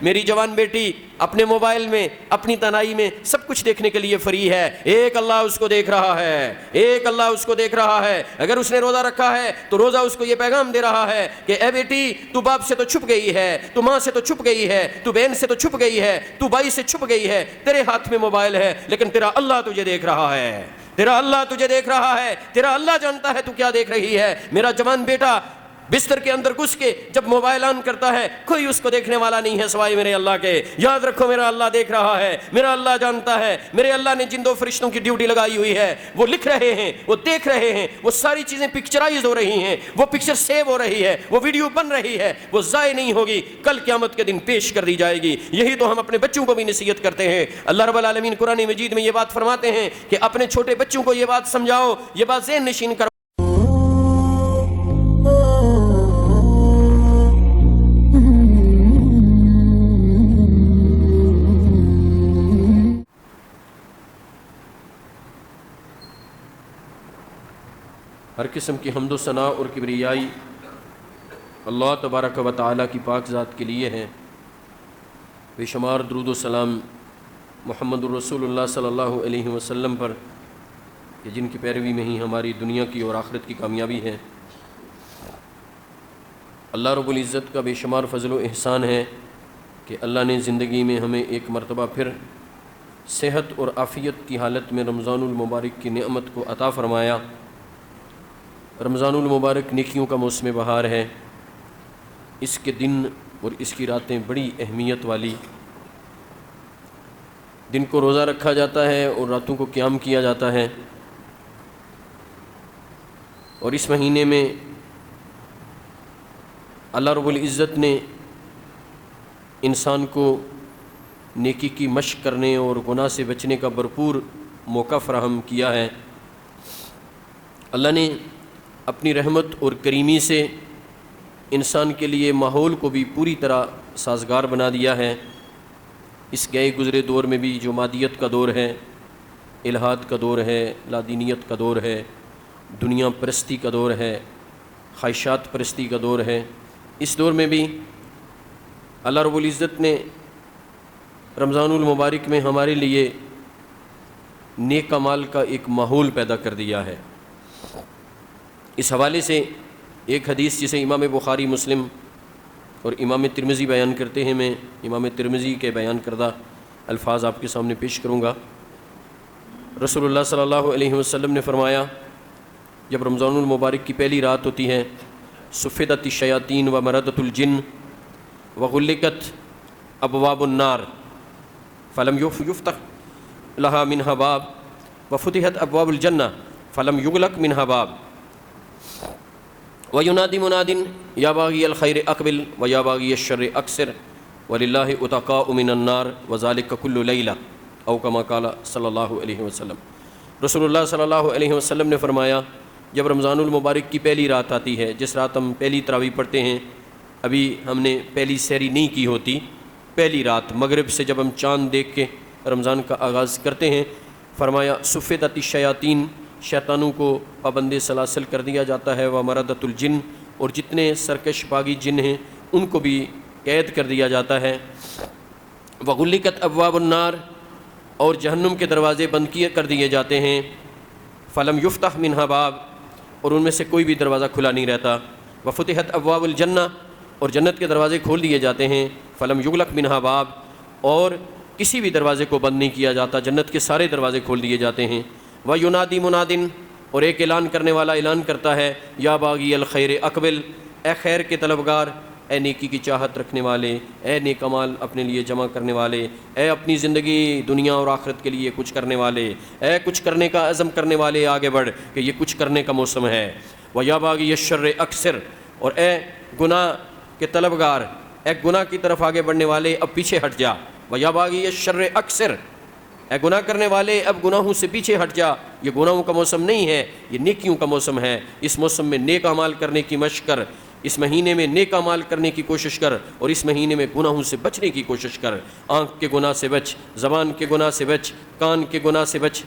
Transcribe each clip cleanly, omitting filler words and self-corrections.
میری جوان بیٹی اپنے موبائل میں اپنی تنہائی میں سب کچھ دیکھنے کے لیے فری ہے، ایک اللہ اس کو دیکھ رہا ہے، ایک اللہ اس کو دیکھ رہا ہے۔ اگر اس نے روزہ رکھا ہے تو روزہ اس کو یہ پیغام دے رہا ہے کہ اے بیٹی تو باپ سے تو چھپ گئی ہے، تو ماں سے تو چھپ گئی ہے، تو بہن سے تو چھپ گئی ہے، تو بھائی سے چھپ گئی ہے، تیرے ہاتھ میں موبائل ہے لیکن تیرا اللہ تجھے دیکھ رہا ہے، تیرا اللہ تجھے دیکھ رہا ہے، تیرا اللہ جانتا ہے تو کیا دیکھ رہی ہے۔ میرا جوان بیٹا بستر کے اندر گھس کے جب موبائل آن کرتا ہے کوئی اس کو دیکھنے والا نہیں ہے سوائے میرے اللہ کے۔ یاد رکھو میرا اللہ دیکھ رہا ہے، میرا اللہ جانتا ہے، میرے اللہ نے جن دو فرشتوں کی ڈیوٹی لگائی ہوئی ہے، وہ لکھ رہے ہیں، وہ دیکھ رہے ہیں، وہ ساری چیزیں پکچرائز ہو رہی ہیں، وہ پکچر سیو ہو رہی ہے، وہ ویڈیو بن رہی ہے، وہ ضائع نہیں ہوگی، کل قیامت کے دن پیش کر دی جائے گی۔ یہی تو ہم اپنے بچوں کو بھی نصیحت کرتے ہیں۔ اللہ رب العالمین قرآن مجید میں یہ بات فرماتے ہیں کہ اپنے چھوٹے بچوں کو یہ بات سمجھاؤ، یہ بات ذہن نشین کرو۔ ہر قسم کی حمد و ثناء اور کبریائی اللہ تبارک و تعالیٰ کی پاک ذات کے لیے ہے۔ بے شمار درود و سلام محمد الرسول اللہ صلی اللہ علیہ وسلم پر کہ جن کی پیروی میں ہی ہماری دنیا کی اور آخرت کی کامیابی ہے۔ اللہ رب العزت کا بے شمار فضل و احسان ہے کہ اللہ نے زندگی میں ہمیں ایک مرتبہ پھر صحت اور عافیت کی حالت میں رمضان المبارک کی نعمت کو عطا فرمایا۔ رمضان المبارک نیکیوں کا موسم بہار ہے، اس کے دن اور اس کی راتیں بڑی اہمیت والی۔ دن کو روزہ رکھا جاتا ہے اور راتوں کو قیام کیا جاتا ہے، اور اس مہینے میں اللہ رب العزت نے انسان کو نیکی کی مشق کرنے اور گناہ سے بچنے کا بھرپور موقع فراہم کیا ہے۔ اللہ نے اپنی رحمت اور کریمی سے انسان کے لیے ماحول کو بھی پوری طرح سازگار بنا دیا ہے۔ اس گئے گزرے دور میں بھی جو مادیت کا دور ہے، الحاد کا دور ہے، لادینیت کا دور ہے، دنیا پرستی کا دور ہے، خواہشات پرستی کا دور ہے، اس دور میں بھی اللہ رب العزت نے رمضان المبارک میں ہمارے لیے نیک اعمال کا ایک ماحول پیدا کر دیا ہے۔ اس حوالے سے ایک حدیث جسے امام بخاری، مسلم اور امام ترمذی بیان کرتے ہیں، میں امام ترمذی کے بیان کردہ الفاظ آپ کے سامنے پیش کروں گا۔ رسول اللہ صلی اللہ علیہ وسلم نے فرمایا، جب رمضان المبارک کی پہلی رات ہوتی ہے، صفدت الشیاطین و مردت الجن وغلقت ابواب النار فلم یفتح لها منها باب وفتحت ابواب الجنہ فلم یغلق منها باب وینادی مناد یا باغی الخیر اقبل و یا باغی الشر اکثر وللہ اتقاء من النار وذلک کل لیلہ او کما قال صلی اللہ علیہ وسلم۔ رسول اللہ صلی اللہ علیہ وسلم نے فرمایا، جب رمضان المبارک کی پہلی رات آتی ہے، جس رات ہم پہلی تراویح پڑھتے ہیں، ابھی ہم نے پہلی سحری نہیں کی ہوتی، پہلی رات مغرب سے جب ہم چاند دیکھ کے رمضان کا آغاز کرتے ہیں، فرمایا صفدت الشیاطین، شیطانوں کو پابند سلاسل کر دیا جاتا ہے، و مردت الجن، اور جتنے سرکش باغی جن ہیں ان کو بھی قید کر دیا جاتا ہے، وغلقت ابواب النار، اور جہنم کے دروازے بند کر دیے جاتے ہیں، فلم یفتح منها باب، اور ان میں سے کوئی بھی دروازہ کھلا نہیں رہتا، وفتحت ابواب الجنہ، اور جنت کے دروازے کھول دیے جاتے ہیں، فلم یغلق منها باب، اور کسی بھی دروازے کو بند نہیں کیا جاتا، جنت کے سارے دروازے کھول دیے جاتے ہیں۔ وینادی منادن، اور ایک اعلان کرنے والا اعلان کرتا ہے، یا باغی الخیر اقبل، اے خیر کے طلبگار، اے نیکی کی چاہت رکھنے والے، اے نیک اعمال اپنے لیے جمع کرنے والے، اے اپنی زندگی دنیا اور آخرت کے لیے کچھ کرنے والے، اے کچھ کرنے کا عزم کرنے والے، آگے بڑھ کہ یہ کچھ کرنے کا موسم ہے۔ وَيَا بَاغِيَ الشَّرِّ اکثر، اور اے گناہ کے طلبگار، اے گناہ کی طرف آگے بڑھنے والے، اب پیچھے ہٹ جا۔ وَيَا بَاغِيَ الشَّرِّ اکثر، اے گناہ کرنے والے اب گناہوں سے پیچھے ہٹ جا، یہ گناہوں کا موسم نہیں ہے، یہ نیکیوں کا موسم ہے۔ اس موسم میں نیک اعمال کرنے کی مشق کر، اس مہینے میں نیک اعمال کرنے کی کوشش کر، اور اس مہینے میں گناہوں سے بچنے کی کوشش کر۔ آنکھ کے گناہ سے بچ، زبان کے گناہ سے بچ، کان کے گناہ سے بچ،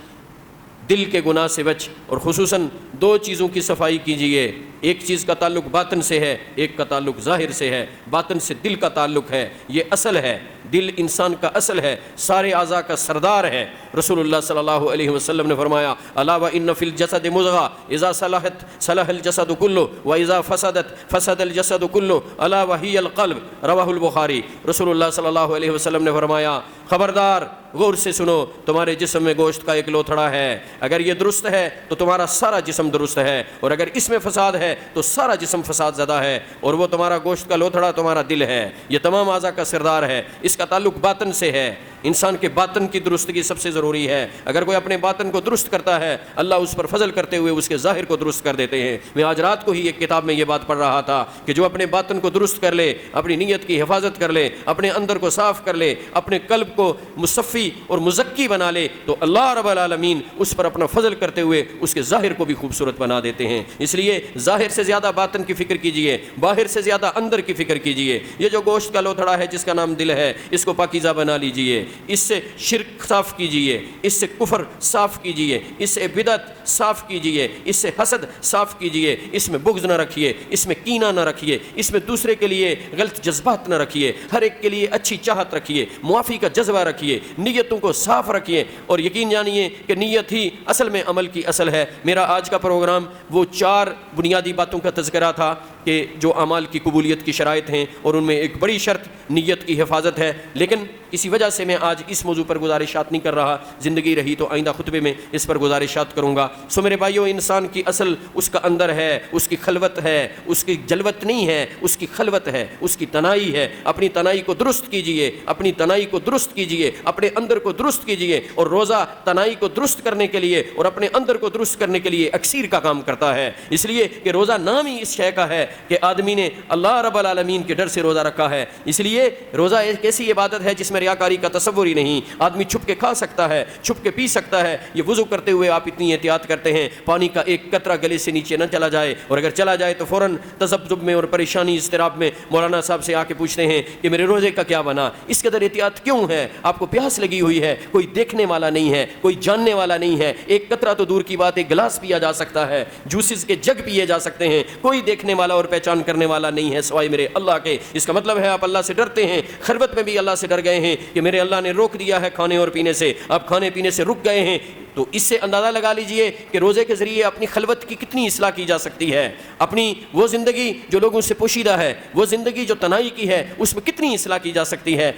دل کے گناہ سے بچ، اور خصوصاً دو چیزوں کی صفائی کیجیے، ایک چیز کا تعلق باطن سے ہے، ایک کا تعلق ظاہر سے ہے۔ باطن سے دل کا تعلق ہے، یہ اصل ہے، دل انسان کا اصل ہے، سارے اعضاء کا سردار ہے۔ رسول اللہ صلی اللہ علیہ وسلم نے فرمایا الا وان فی الجسد مضغہ اذا صلحت صلح الجسد کلہ واذا فسدت فسد الجسد کلہ الا وہی القلب، رواہ البخاری۔ رسول اللہ صلی اللہ علیہ وسلم نے فرمایا خبردار، غور سے سنو، تمہارے جسم میں گوشت کا ایک لوتھڑا ہے، اگر یہ درست ہے تو تمہارا سارا جسم درست ہے، اور اگر اس میں فساد ہے تو سارا جسم فساد زدہ ہے، اور وہ تمہارا گوشت کا لوتھڑا تمہارا دل ہے، یہ تمام اعضاء کا سردار ہے، اس کا تعلق باطن سے ہے۔ انسان کے باطن کی درستگی سب سے ضروری ہے۔ اگر کوئی اپنے باطن کو درست کرتا ہے، اللہ اس پر فضل کرتے ہوئے اس کے ظاہر کو درست کر دیتے ہیں۔ میں آج رات کو ہی ایک کتاب میں یہ بات پڑھ رہا تھا کہ جو اپنے باطن کو درست کر لے، اپنی نیت کی حفاظت کر لے، اپنے اندر کو صاف کر لے، اپنے قلب کو مصفی اور مزکی بنا لے، تو اللہ رب العالمین اس پر اپنا فضل کرتے ہوئے اس کے ظاہر کو بھی خوبصورت بنا دیتے ہیں۔ اس لیے ظاہر سے زیادہ باطن کی فکر کیجئے، باہر سے زیادہ اندر کی فکر کیجئے۔ یہ جو گوشت کا لوتھڑا ہے جس کا نام دل ہے، اس کو پاکیزہ بنا لیجئے، اس سے شرک صاف کیجئے، اس سے کفر صاف کیجئے، اس سے بدعت صاف کیجئے، اس سے حسد صاف کیجئے، اس میں بغض نہ رکھیے، اس میں کینہ نہ رکھیے، اس میں دوسرے کے لیے غلط جذبات نہ رکھیے، ہر ایک کے لیے اچھی چاہت رکھیے، معافی کا جذبہ رکھیے، نیتوں کو صاف رکھیے، اور یقین جانیے کہ نیت ہی اصل میں عمل کی اصل ہے۔ میرا آج کا پروگرام وہ 4 بنیادی باتوں کا تذکرہ تھا کہ جو اعمال کی قبولیت کی شرائط ہیں، اور ان میں ایک بڑی شرط نیت کی حفاظت ہے، لیکن کسی وجہ سے میں آج اس موضوع پر گزارشات نہیں کر رہا، زندگی رہی تو آئندہ خطبے میں اس پر گزارشات کروں گا۔ سو میرے بھائیو، انسان کی اصل اس کا اندر ہے، اس کی خلوت ہے، اس کی جلوت نہیں ہے، اس کی خلوت ہے، اس کی تنہائی ہے۔ اپنی تنہائی کو درست کیجئے، اپنی تنہائی کو درست کیجئے، اپنے اندر کو درست کیجئے، اور روزہ تنہائی کو درست کرنے کے لیے اور اپنے اندر کو درست کرنے کے لیے اکسیر کا کام کرتا ہے، اس لیے کہ روزہ نام ہی اس شے کا ہے کہ آدمی نے اللہ رب العالمین کے ڈر سے روزہ رکھا ہے۔ اس لیے روزہ ایک ایسی عبادت ہے جس میں ریاکاری کا تصور ہی نہیں۔ آدمی چھپ کے کھا سکتا ہے، چھپ کے پی سکتا ہے۔ یہ وضو کرتے ہوئے آپ اتنی احتیاط کرتے ہیں پانی کا ایک قطرہ گلے سے نیچے نہ چلا جائے، اور اگر چلا جائے تو فوراً تذبذب میں اور پریشانی اضطراب میں مولانا صاحب سے آ کے پوچھتے ہیں کہ میرے روزے کا کیا بنا۔ اس قدر احتیاط کیوں ہے؟ آپ کو پیاس لگی ہوئی ہے، کوئی دیکھنے والا نہیں ہے، کوئی جاننے والا نہیں ہے، ایک قطرہ تو دور کی بات، ایک گلاس پیا جا سکتا ہے، جوسز کے جگ پیے جا سکتے ہیں، کوئی دیکھنے والا اور پہچان کرنے والا نہیں ہے سوائے میرے اللہ کے۔ اس کا مطلب ہے آپ اللہ سے ڈرتے ہیں، خلوت میں بھی اللہ سے ڈر گئے ہیں کہ میرے اللہ نے روک دیا ہے کھانے اور پینے سے، آپ کھانے پینے سے رک گئے ہیں۔ تو اس سے اندازہ لگا لیجئے کہ روزے کے ذریعے اپنی خلوت کی کتنی اصلاح کی جا سکتی ہے، اپنی وہ زندگی جو لوگوں سے پوشیدہ ہے، وہ زندگی جو تنہائی کی ہے، اس میں کتنی اصلاح کی جا سکتی ہے۔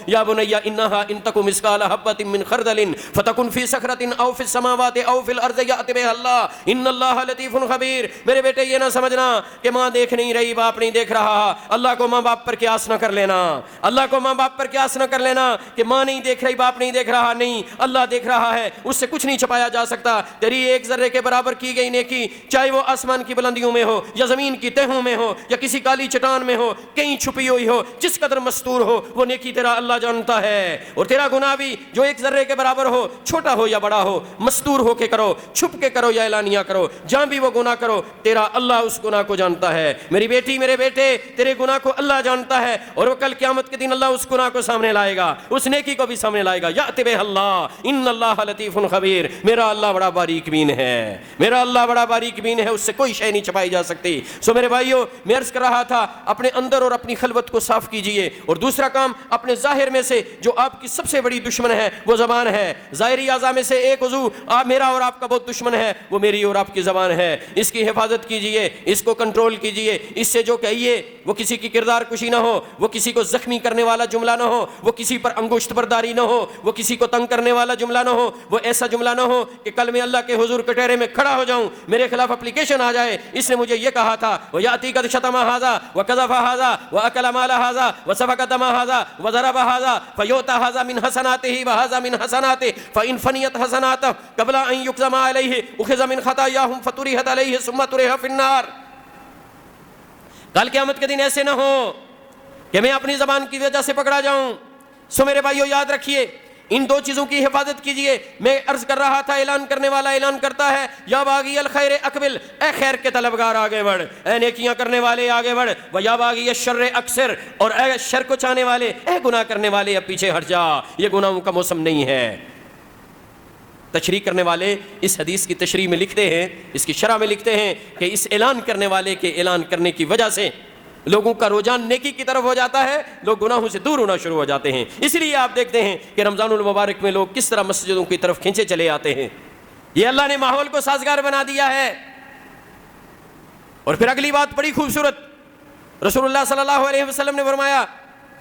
یا بنی انھا ان تک مثقال حبۃ من خردل فتکن فی صخرۃ او فی السماوات او فی الارض یأت بها اللہ ان اللہ لطیف خبیر۔ میرے بیٹے یہ نہ سمجھنا کہ ماں دیکھ نہیں رہی، باپ نہیں دیکھ رہا، اللہ کو ماں باپ پر قیاس نہ کر لینا، اللہ کو ماں باپ پر قیاس نہ کر لینا کہ ماں نہیں دیکھ رہی، باپ نہیں دیکھ رہا، نہیں، اللہ دیکھ رہا ہے، اس سے کچھ نہیں چھپایا جا سکتا۔ تیری ایک ذرے کے برابر کی گئی نیکی، چاہے وہ آسمان کی بلندیوں میں ہو یا زمین کی تہوں میں ہو یا کسی کالی چٹان میں ہو، کہیں چھپی ہوئی ہو، جس قدر مستور ہو، وہ نیکی تیرا اللہ جانتا ہے۔ اور تیرا گناہ بھی جو ایک ذرے کے برابر ہو، چھوٹا ہو یا بڑا ہو، مستور ہو کے کرو، چھپ کے کرو یا اعلانیہ کرو، جہاں بھی وہ گناہ کرو، تیرا اللہ اس گناہ کو جانتا ہے۔ میری بیٹی، میرے بیٹے، تیرے گناہ کو اللہ جانتا ہے، اور وہ کل قیامت کے دن اللہ اس گناہ کو سامنے لائے گا، اس نیکی کو بھی سامنے لائے گا۔ یأت بہ اللہ ان اللہ لطیف خبیر۔ میرا اللہ بڑا باریک بین ہے، میرا اللہ بڑا باریک بین ہے، اس سے کوئی شے نہیں چھپائی جا سکتی۔ سو میرے بھائیو، میں عرض کر رہا تھا اپنے اندر اور اپنی خلوت کو صاف کیجئے، اور دوسرا کام اپنے ظاہر میں سے جو آپ کی سب سے بڑی دشمن ہے وہ زبان ہے۔ ظاہری اعضاء میں سے ایک عضو میرا اور آپ کا بہت دشمن ہے، وہ میری اور آپ کی زبان ہے۔ اس کی حفاظت کیجئے، اس کو کنٹرول کیجئے، اس سے جو کہیے وہ کسی کی کردار کشی نہ ہو، وہ کسی کو زخمی کرنے والا جملہ نہ ہو، وہ کسی پر انگشت برداری نہ ہو، وہ کسی کو تنگ کرنے والا جملہ نہ ہو، وہ ایسا جملہ نہ ہو کہ کل میں اللہ کے حضور کٹہرے میں کھڑا ہو جاؤں، میرے خلاف اپلیکیشن آ جائے، اس نے مجھے یہ کہا تھا، وَيَأْتِي قَدْ شَتَمَ هَذَا وَقَذَفَ هَذَا وَأَكَلَ مَالَ هَذَا وَسَفَكَ دَمَ هَذَا وَضَرَبَ هَذَا فَيُؤْتَى هَذَا مِنْ حَسَنَاتِهِ وَهَذَا مِنْ حَسَنَاتِهِ فَإِنْ فَنِيَتْ حَسَنَاتُهُ قَبْلَ أَنْ يُقْسَمَ عَلَيْهِ أُخِذَ مِنْ خَطَايَاهُمْ فَطُرِحَتْ عَلَيْهِ ثُمَّ طُرِحَ فِي النَّارِ۔ کل قیامت کے دن ایسے نہ ہو کہ میں اپنی زبان کی وجہ سے پکڑا جاؤں۔ سو میرے بھائیو، یاد رکھیے ان دو چیزوں کی حفاظت کیجئے۔ میں عرض کر رہا تھا، اعلان کرنے والا اعلان کرتا ہے، یا باغی الخیر اقبل، اے خیر کے طلبگار آگے بڑھ، اے نیکیاں کرنے والے آگے بڑھ، و یا باغی الشر اکثر، اور اے شر کو چاہنے والے، اے گناہ کرنے والے اب پیچھے ہٹ جا، یہ گناہوں کا موسم نہیں ہے۔ تشریح کرنے والے اس حدیث کی تشریح میں لکھتے ہیں، اس کی شرح میں لکھتے ہیں کہ اس اعلان کرنے والے کے اعلان کرنے کی وجہ سے لوگوں کا رجحان نیکی کی طرف ہو جاتا ہے، لوگ گناہوں سے دور ہونا شروع ہو جاتے ہیں۔ اس لیے آپ دیکھتے ہیں کہ رمضان المبارک میں لوگ کس طرح مسجدوں کی طرف کھینچے چلے آتے ہیں۔ یہ اللہ نے ماحول کو سازگار بنا دیا ہے۔ اور پھر اگلی بات بڑی خوبصورت، رسول اللہ صلی اللہ علیہ وسلم نے فرمایا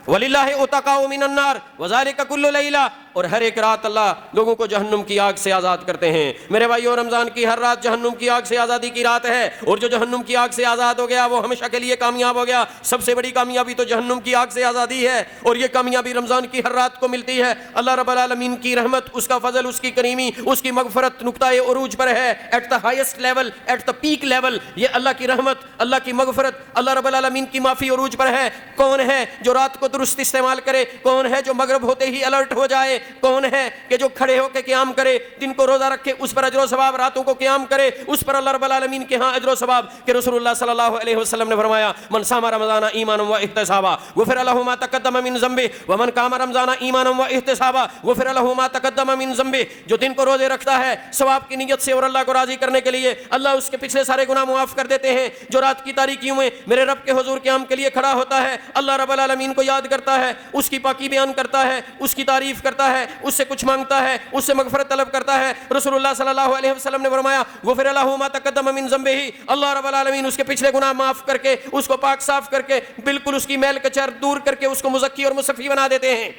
وَلِلَّهِ عُتَقَاءُ مِنَ النَّارِ وَذَلِكَ كُلُّ لَيْلَةٍ، اور ہر ایک رات اللہ لوگوں کو جہنم کی آگ سے آزاد کرتے ہیں۔ میرے بھائیو، رمضان کی ہر رات جہنم کی آگ سے آزادی کی رات ہے، اور جو جہنم کی آگ سے آزاد ہو گیا وہ ہمیشہ کے لیے کامیاب ہو گیا۔ سب سے بڑی کامیابی تو جہنم کی آگ سے آزادی ہے، اور یہ کامیابی رمضان کی ہر رات کو ملتی ہے۔ اللہ رب العالمین کی رحمت، اس کا فضل، اس کی کریمی، اس کی مغفرت نقطۂ عروج پر ہے، at the highest level, at the peak level. یہ اللہ کی رحمت، اللہ کی مغفرت، اللہ رب العالمین کی معافی عروج پر ہے۔ کون ہے جو رات کو درست استعمال کرے؟ کون ہے جو مغرب ہوتے ہی الرٹ ہو جائے؟ کون ہے کہ جو کھڑے ہو کے قیام کرے، دن کو روزہ رکھے، اس پر اجر و ثواب، راتوں کو قیام کرے، اس پر اللہ رب العالمین کے ہاں اجر و ثواب؟ کہ رسول اللہ صلی اللہ علیہ وسلم نے فرمایا من صام رمضان ایمانا و احتسابا غفر له ما تقدم من ذنبه ومن قام رمضان ایمانا و احتسابا غفر له ما تقدم من ذنبه۔ جو دن کو روزے رکھتا ہے ثواب کی نیت سے اور اللہ کو راضی کرنے کے لیے، اللہ اس کے پچھلے سارے گناہ معاف کر دیتے ہیں۔ جو رات کی تاریکیوں میں میرے رب کے حضور قیام کے لیے کھڑا ہوتا ہے، اللہ رب العالمین کو یاد کرتا ہے، اس کی پاکی بیان کرتا ہے، اس کی تعریف کرتا ہے، اس سے کچھ مانگتا ہے، اس سے مغفرت طلب کرتا ہے، رسول اللہ صلی اللہ علیہ وسلم نے فرمایا غفر له ما تقدم من ذنبه، اللہ رب العالمین اس کے پچھلے گناہ معاف کر کے، اس کو پاک صاف کر کے، بالکل اس کی میل کچر دور کر کے اس کو مزکی اور مصفی بنا دیتے ہیں۔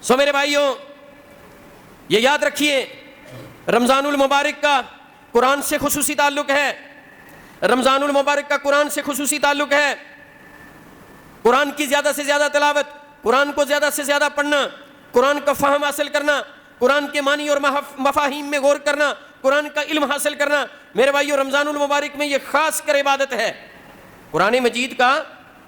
سو میرے بھائیوں، یہ یاد رکھیے، رمضان المبارک کا قرآن سے خصوصی تعلق ہے، رمضان المبارک کا قرآن سے خصوصی تعلق ہے۔ قرآن کی زیادہ سے زیادہ تلاوت، قرآن کو زیادہ سے زیادہ پڑھنا، قرآن کا فہم حاصل کرنا، قرآن کے معنی اور مفاہیم میں غور کرنا، قرآن کا علم حاصل کرنا، میرے بھائیو رمضان المبارک میں یہ خاص کر عبادت ہے۔ قرآن مجید کا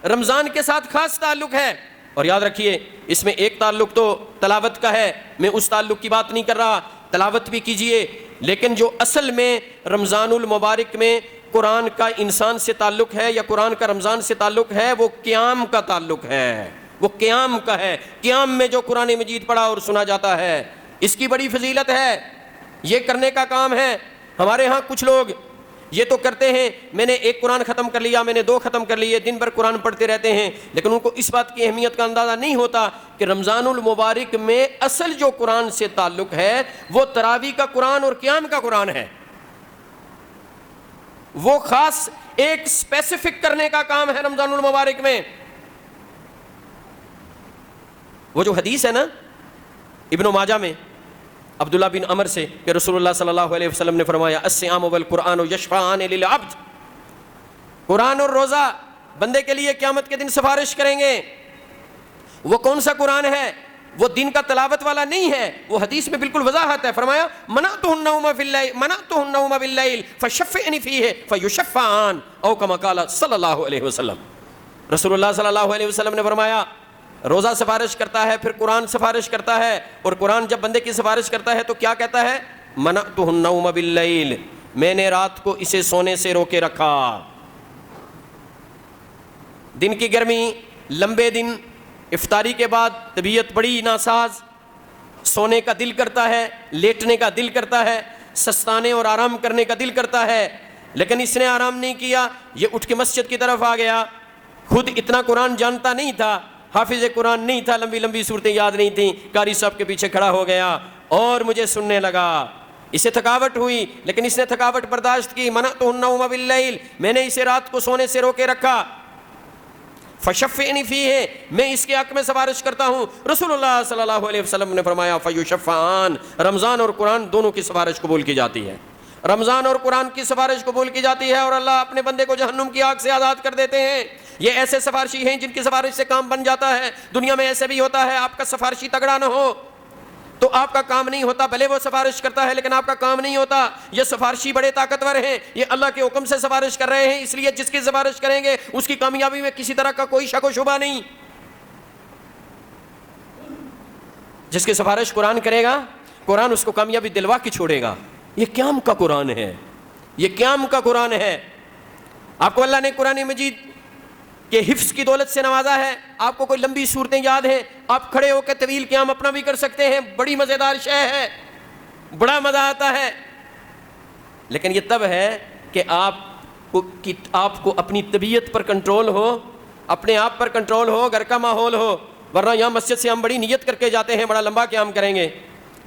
رمضان کے ساتھ خاص تعلق ہے، اور یاد رکھیے اس میں ایک تعلق تو تلاوت کا ہے، میں اس تعلق کی بات نہیں کر رہا، تلاوت بھی کیجئے، لیکن جو اصل میں رمضان المبارک میں قرآن کا انسان سے تعلق ہے یا قرآن کا رمضان سے تعلق ہے، وہ قیام کا تعلق ہے، وہ قیام کا ہے۔ قیام میں جو قرآن مجید پڑھا اور سنا جاتا ہے، اس کی بڑی فضیلت ہے، یہ کرنے کا کام ہے۔ ہمارے ہاں کچھ لوگ یہ تو کرتے ہیں، میں نے ایک قرآن ختم کر لیا، میں نے 2 ختم کر لیے، دن بھر قرآن پڑھتے رہتے ہیں، لیکن ان کو اس بات کی اہمیت کا اندازہ نہیں ہوتا کہ رمضان المبارک میں اصل جو قرآن سے تعلق ہے وہ تراویح کا قرآن اور قیام کا قرآن ہے۔ وہ خاص ایک اسپیسیفک کرنے کا کام ہے رمضان المبارک میں۔ وہ جو حدیث ہے نا ابن ماجہ میں عبداللہ بن عمر سے کہ رسول اللہ صلی اللہ علیہ وسلم نے فرمایا الصیام والقرآن یشفعان للعبد، قرآن اور روزہ بندے کے لیے قیامت کے دن سفارش کریں گے۔ وہ کون سا قرآن ہے؟ وہ دن کا تلاوت والا نہیں ہے، وہ حدیث میں بالکل وضاحت ہے، فرمایا منعتہ النوم باللیل فشفعنی فیہ فیشفعان او کما قال صلی اللہ علیہ وسلم۔ رسول اللہ صلی اللہ علیہ وسلم نے فرمایا روزہ سفارش کرتا ہے، پھر قرآن سفارش کرتا ہے، اور قرآن جب بندے کی سفارش کرتا ہے تو کیا کہتا ہے؟ منعتہ النوم باللیل، میں نے رات کو اسے سونے سے روکے رکھا۔ دن کی گرمی، لمبے دن، افطاری کے بعد طبیعت بڑی ناساز، سونے کا دل کرتا ہے، لیٹنے کا دل کرتا ہے، سستانے اور آرام کرنے کا دل کرتا ہے، لیکن اس نے آرام نہیں کیا، یہ اٹھ کے مسجد کی طرف آ گیا۔ خود اتنا قرآن جانتا نہیں تھا، حافظ قرآن نہیں تھا، لمبی لمبی صورتیں یاد نہیں تھیں، قاری صاحب کے پیچھے کھڑا ہو گیا اور مجھے سننے لگا۔ اسے تھکاوٹ ہوئی، لیکن اس نے تھکاوٹ برداشت کی۔ منعتہ النوم باللیل، میں نے اسے رات کو سونے سے روکے رکھا۔ فشفعنی فیہ، میں اس کے حق میں سفارش کرتا ہوں۔ رسول اللہ صلی اللہ علیہ وسلم نے فرمایا فیشفعان، رمضان اور قرآن دونوں کی سفارش قبول کی جاتی ہے، رمضان اور قرآن کی سفارش قبول کی جاتی ہے، اور اللہ اپنے بندے کو جہنم کی آگ سے آزاد کر دیتے ہیں۔ یہ ایسے سفارشی ہیں جن کی سفارش سے کام بن جاتا ہے۔ دنیا میں ایسے بھی ہوتا ہے، آپ کا سفارشی تگڑا نہ ہو تو آپ کا کام نہیں ہوتا، بھلے وہ سفارش کرتا ہے لیکن آپ کا کام نہیں ہوتا۔ یہ سفارشی بڑے طاقتور ہیں، یہ اللہ کے حکم سے سفارش کر رہے ہیں، اس لیے جس کی سفارش کریں گے اس کی کامیابی میں کسی طرح کا کوئی شک و شبہ نہیں۔ جس کی سفارش قرآن کرے گا، قرآن اس کو کامیابی دلوا کے چھوڑے گا۔ یہ قیام کا قرآن ہے، یہ قیام کا قرآن ہے۔ آپ کو اللہ نے قرآن مجید کہ حفظ کی دولت سے نوازا ہے، آپ کو کوئی لمبی صورتیں یاد ہیں، آپ کھڑے ہو کے طویل قیام اپنا بھی کر سکتے ہیں، بڑی مزیدار شے ہے، بڑا مزہ آتا ہے، لیکن یہ تب ہے کہ آپ کو اپنی طبیعت پر کنٹرول ہو، اپنے آپ پر کنٹرول ہو، گھر کا ماحول ہو، ورنہ یہاں مسجد سے ہم بڑی نیت کر کے جاتے ہیں، بڑا لمبا قیام کریں گے،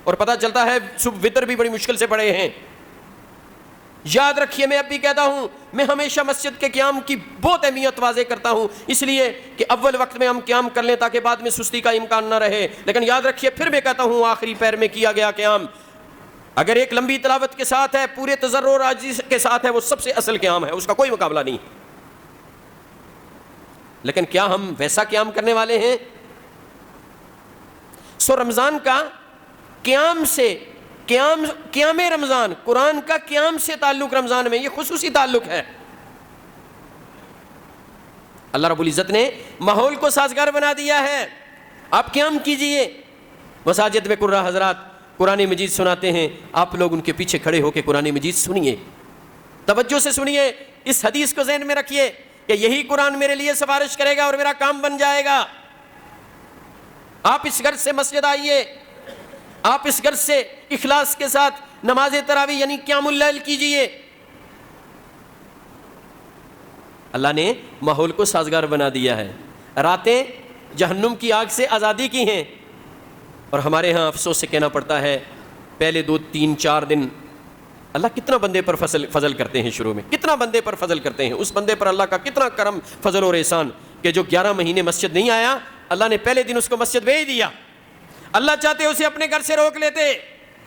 اور پتہ چلتا ہے صبح وتر بھی بڑی مشکل سے پڑے ہیں۔ یاد رکھیے، میں اب بھی کہتا ہوں، میں ہمیشہ مسجد کے قیام کی بہت اہمیت واضح کرتا ہوں، اس لیے کہ اول وقت میں ہم قیام کر لیں تاکہ بعد میں سستی کا امکان نہ رہے، لیکن یاد رکھیے پھر میں کہتا ہوں آخری پیر میں کیا گیا قیام اگر ایک لمبی تلاوت کے ساتھ ہے، پورے تضرع اور عاجزی کے ساتھ ہے، وہ سب سے اصل قیام ہے، اس کا کوئی مقابلہ نہیں۔ لیکن کیا ہم ویسا قیام کرنے والے ہیں؟ رمضان کا قیام سے، قیام رمضان، قرآن کا قیام سے تعلق رمضان میں، یہ خصوصی تعلق ہے۔ اللہ رب العزت نے ماحول کو سازگار بنا دیا ہے، آپ قیام کیجئے، مساجد میں قرآن حضرات قرآن مجید سناتے ہیں، آپ لوگ ان کے پیچھے کھڑے ہو کے قرآن مجید سنیے، توجہ سے سنیے، اس حدیث کو ذہن میں رکھیے کہ یہی قرآن میرے لیے سفارش کرے گا اور میرا کام بن جائے گا۔ آپ اس گھر سے مسجد آئیے، آپ اس گھر سے اخلاص کے ساتھ نماز تراویح یعنی قیام اللیل کیجئے، اللہ نے ماحول کو سازگار بنا دیا ہے۔ راتیں جہنم کی آگ سے آزادی کی ہیں، اور ہمارے ہاں افسوس سے کہنا پڑتا ہے پہلے 2 3 4 دن اللہ کتنا بندے پر فضل کرتے ہیں، شروع میں کتنا بندے پر فضل کرتے ہیں، اس بندے پر اللہ کا کتنا کرم فضل اور احسان کہ جو 11 مہینے مسجد نہیں آیا، اللہ نے پہلے دن اس کو مسجد بھیج دیا۔ اللہ چاہتے اسے اپنے گھر سے روک لیتے،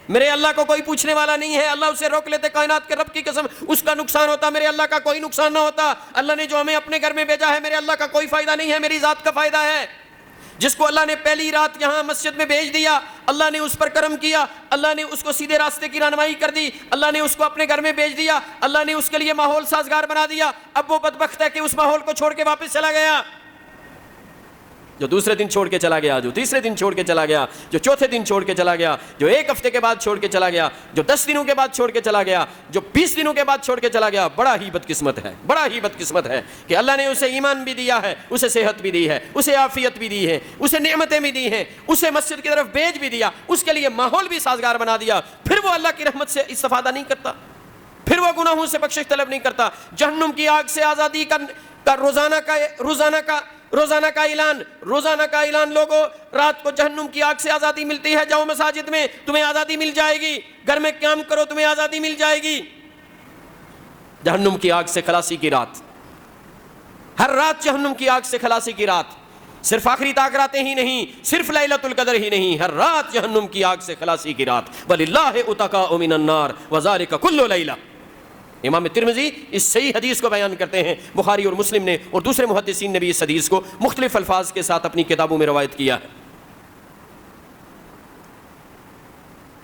میرے اللہ کو کوئی پوچھنے والا نہیں ہے، اللہ اسے روک لیتے، کائنات کے رب کی قسم اس کا نقصان ہوتا، میرے اللہ کا کوئی نقصان نہ ہوتا۔ اللہ نے جو ہمیں اپنے گھر میں بھیجا ہے، میرے اللہ کا کوئی فائدہ نہیں ہے، میری ذات کا فائدہ ہے۔ جس کو اللہ نے پہلی رات یہاں مسجد میں بھیج دیا، اللہ نے اس پر کرم کیا، اللہ نے اس کو سیدھے راستے کی رہنمائی کر دی، اللہ نے اس کو اپنے گھر میں بھیج دیا، اللہ نے اس کے لیے ماحول سازگار بنا دیا۔ اب وہ بدبخت ہے کہ اس ماحول کو چھوڑ کے واپس چلا گیا، جو دوسرے دن چھوڑ کے چلا گیا، جو تیسرے دن چھوڑ کے چلا گیا، جو چوتھے دن چھوڑ کے چلا گیا، جو 1 ہفتے کے بعد چھوڑ کے چلا گیا، جو 10 دنوں کے بعد چھوڑ کے چلا گیا، جو 20 دنوں کے بعد چھوڑ کے چلا گیا۔ بڑا ہی بدقسمت ہے، بڑا ہی بدقسمت ہے کہ اللہ نے اسے ایمان بھی دیا ہے، اسے صحت بھی دی ہے، اسے عافیت بھی دی ہے، اسے نعمتیں بھی دی ہیں، اسے مسجد کی طرف بھیج بھی دیا، اس کے لیے ماحول بھی سازگار بنا دیا، پھر وہ اللہ کی رحمت سے استفادہ نہیں کرتا، پھر وہ گناہوں سے بخشش طلب نہیں کرتا۔ جہنم کی آگ سے آزادی کا روزانہ کا اعلان، لوگوں رات کو جہنم کی آگ سے آزادی ملتی ہے، جاؤ مساجد میں تمہیں آزادی مل جائے گی، گھر میں قیام کرو تمہیں آزادی مل جائے گی۔ جہنم کی آگ سے خلاصی کی رات، ہر رات جہنم کی آگ سے خلاصی کی رات، صرف آخری تاک راتیں ہی نہیں، صرف لیلۃ القدر ہی نہیں، ہر رات جہنم کی آگ سے خلاصی کی رات۔ وَلِلَّهِ عُتَقَاءُ مِنَ النَّارِ وَذَلِكَ كُلُّ لَيْلَةٍ۔ امام ترمذی اس صحیح حدیث کو بیان کرتے ہیں، بخاری اور مسلم نے اور دوسرے محدثین نے بھی اس حدیث کو مختلف الفاظ کے ساتھ اپنی کتابوں میں روایت کیا ہے۔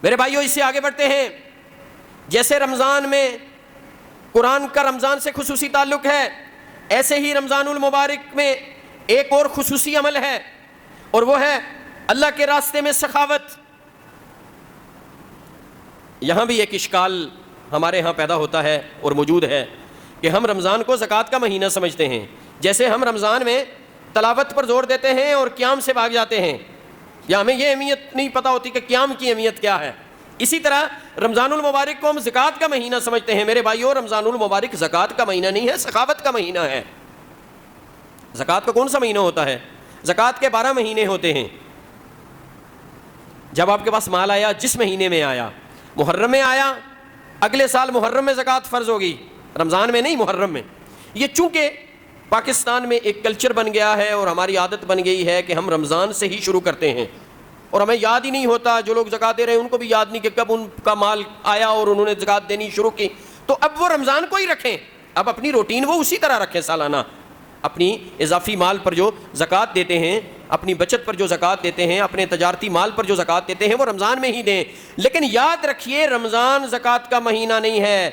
میرے بھائیوں، اس سے آگے بڑھتے ہیں۔ جیسے رمضان میں قرآن کا رمضان سے خصوصی تعلق ہے، ایسے ہی رمضان المبارک میں ایک اور خصوصی عمل ہے، اور وہ ہے اللہ کے راستے میں سخاوت۔ یہاں بھی ایک اشکال ہمارے ہاں پیدا ہوتا ہے اور موجود ہے کہ ہم رمضان کو زکوٰۃ کا مہینہ سمجھتے ہیں، جیسے ہم رمضان میں تلاوت پر زور دیتے ہیں اور قیام سے بھاگ جاتے ہیں، یا ہمیں یہ اہمیت نہیں پتہ ہوتی کہ قیام کی اہمیت کیا ہے۔ اسی طرح رمضان المبارک کو ہم زکوٰۃ کا مہینہ سمجھتے ہیں۔ میرے بھائیوں، رمضان المبارک زکوٰۃ کا مہینہ نہیں ہے، سخاوت کا مہینہ ہے۔ زکوٰۃ کا کون سا مہینہ ہوتا ہے؟ زکوٰۃ کے 12 مہینے ہوتے ہیں۔ جب آپ کے پاس مال آیا، جس مہینے میں آیا، محرم میں آیا، اگلے سال محرم میں زکوٰۃ فرض ہوگی، رمضان میں نہیں، محرم میں۔ یہ چونکہ پاکستان میں ایک کلچر بن گیا ہے اور ہماری عادت بن گئی ہے کہ ہم رمضان سے ہی شروع کرتے ہیں، اور ہمیں یاد ہی نہیں ہوتا، جو لوگ زکوٰۃ دے رہے ہیں ان کو بھی یاد نہیں کہ کب ان کا مال آیا اور انہوں نے زکوٰۃ دینی شروع کی۔ تو اب وہ رمضان کو ہی رکھیں، اب اپنی روٹین وہ اسی طرح رکھیں، سالانہ اپنی اضافی مال پر جو زکوٰۃ دیتے ہیں، اپنی بچت پر جو زکوٰۃ دیتے ہیں، اپنے تجارتی مال پر جو زکوٰۃ دیتے ہیں، وہ رمضان میں ہی دیں۔ لیکن یاد رکھیے، رمضان زکوٰۃ کا مہینہ نہیں ہے۔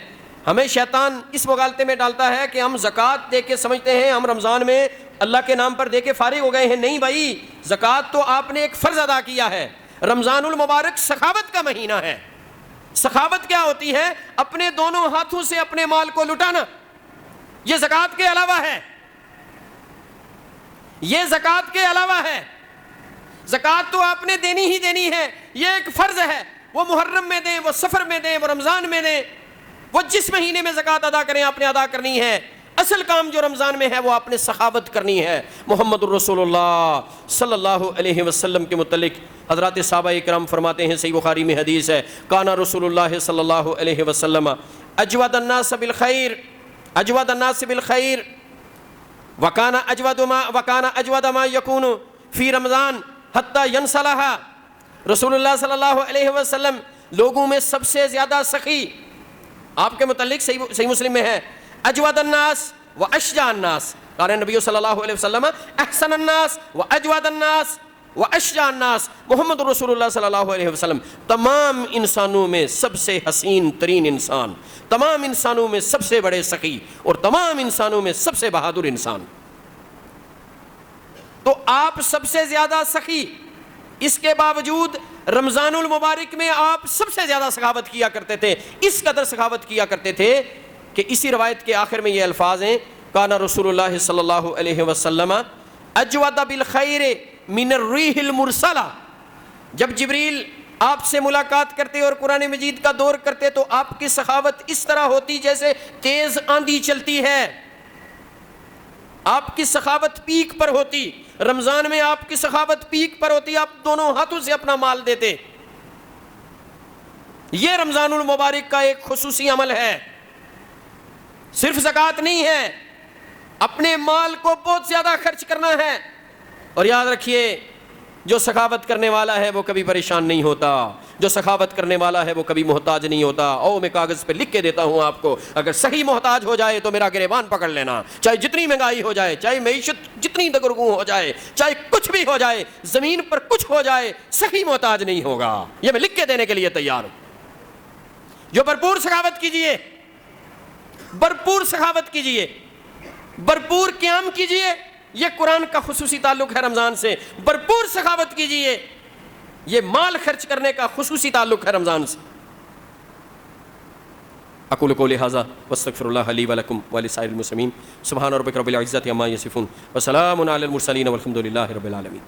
ہمیں شیطان اس مغالطے میں ڈالتا ہے کہ ہم زکوٰۃ دے کے سمجھتے ہیں ہم رمضان میں اللہ کے نام پر دے کے فارغ ہو گئے ہیں۔ نہیں بھائی، زکوٰۃ تو آپ نے ایک فرض ادا کیا ہے۔ رمضان المبارک سخاوت کا مہینہ ہے۔ سخاوت کیا ہوتی ہے؟ اپنے دونوں ہاتھوں سے اپنے مال کو لٹانا، یہ زکوٰۃ کے علاوہ ہے۔ یہ زکوٰۃ کے علاوہ ہے. زکوٰۃ تو آپ نے دینی ہی دینی ہے، یہ ایک فرض ہے. وہ محرم میں دیں، وہ سفر میں دیں، وہ رمضان میں دیں، وہ جس مہینے میں زکوٰۃ ادا کریں آپ نے ادا کرنی ہے. اصل کام جو رمضان میں ہے وہ آپ نے سخاوت کرنی ہے. محمد الرسول اللہ صلی اللہ علیہ وسلم کے متعلق حضرات صحابہ کرام فرماتے ہیں، صحیح بخاری میں حدیث ہے، کانا رسول اللہ صلی اللہ علیہ وسلم اجود الناس بالخیر، اجود الناس بالخیر، وکانا اجود ما یکون فی رمضان حتی ینسلہا. رسول اللہ صلی اللہ علیہ وسلم لوگوں میں سب سے زیادہ سخی آپ کے متعلق صحیح مسلم میں ہے، اجود الناس و اشجع الناس. قال نبی صلی اللہ علیہ وسلم احسن الناس و اجود الناس و اشجع الناس. محمد رسول اللہ صلی اللہ علیہ وسلم تمام انسانوں میں سب سے حسین ترین انسان، تمام انسانوں میں سب سے بڑے سخی اور تمام انسانوں میں سب سے بہادر انسان. تو آپ سب سے زیادہ سخی، اس کے باوجود رمضان المبارک میں آپ سب سے زیادہ سخاوت کیا کرتے تھے. اس قدر سخاوت کیا کرتے تھے کہ اسی روایت کے آخر میں یہ الفاظ ہیں، کانا رسول اللہ صلی اللہ علیہ وسلم اجود بالخیر من الریح المرسلہ. جب جبریل آپ سے ملاقات کرتے اور قرآن مجید کا دور کرتے تو آپ کی سخاوت اس طرح ہوتی جیسے تیز آندھی چلتی ہے. آپ کی سخاوت پیک پر ہوتی. رمضان میں آپ کی سخاوت پیک پر ہوتی، آپ دونوں ہاتھوں سے اپنا مال دیتے. یہ رمضان المبارک کا ایک خصوصی عمل ہے، صرف زکوٰۃ نہیں ہے، اپنے مال کو بہت زیادہ خرچ کرنا ہے. اور یاد رکھیے، جو سخاوت کرنے والا ہے وہ کبھی پریشان نہیں ہوتا، جو سخاوت کرنے والا ہے وہ کبھی محتاج نہیں ہوتا. میں کاغذ پہ لکھ کے دیتا ہوں آپ کو، اگر صحیح محتاج ہو جائے تو میرا گریبان پکڑ لینا. چاہے جتنی مہنگائی ہو جائے، چاہے معیشت جتنی دگرگوں ہو جائے، چاہے کچھ بھی ہو جائے، زمین پر کچھ ہو جائے، صحیح محتاج نہیں ہوگا. یہ میں لکھ کے دینے کے لیے تیار ہوں. جو بھرپور سخاوت کیجئے، بھرپور سخاوت کیجئے، بھرپور قیام کیجئے. یہ قرآن کا خصوصی تعلق ہے رمضان سے. بھرپور سخاوت کیجئے، یہ مال خرچ کرنے کا خصوصی تعلق ہے رمضان سے. اقول قولی ھذا واستغفر اللہ لی ولکم ولسائر المسلمین. سبحان ربک رب العزۃ عما یصفون وسلام علی المرسلین والحمد للہ رب العالمین.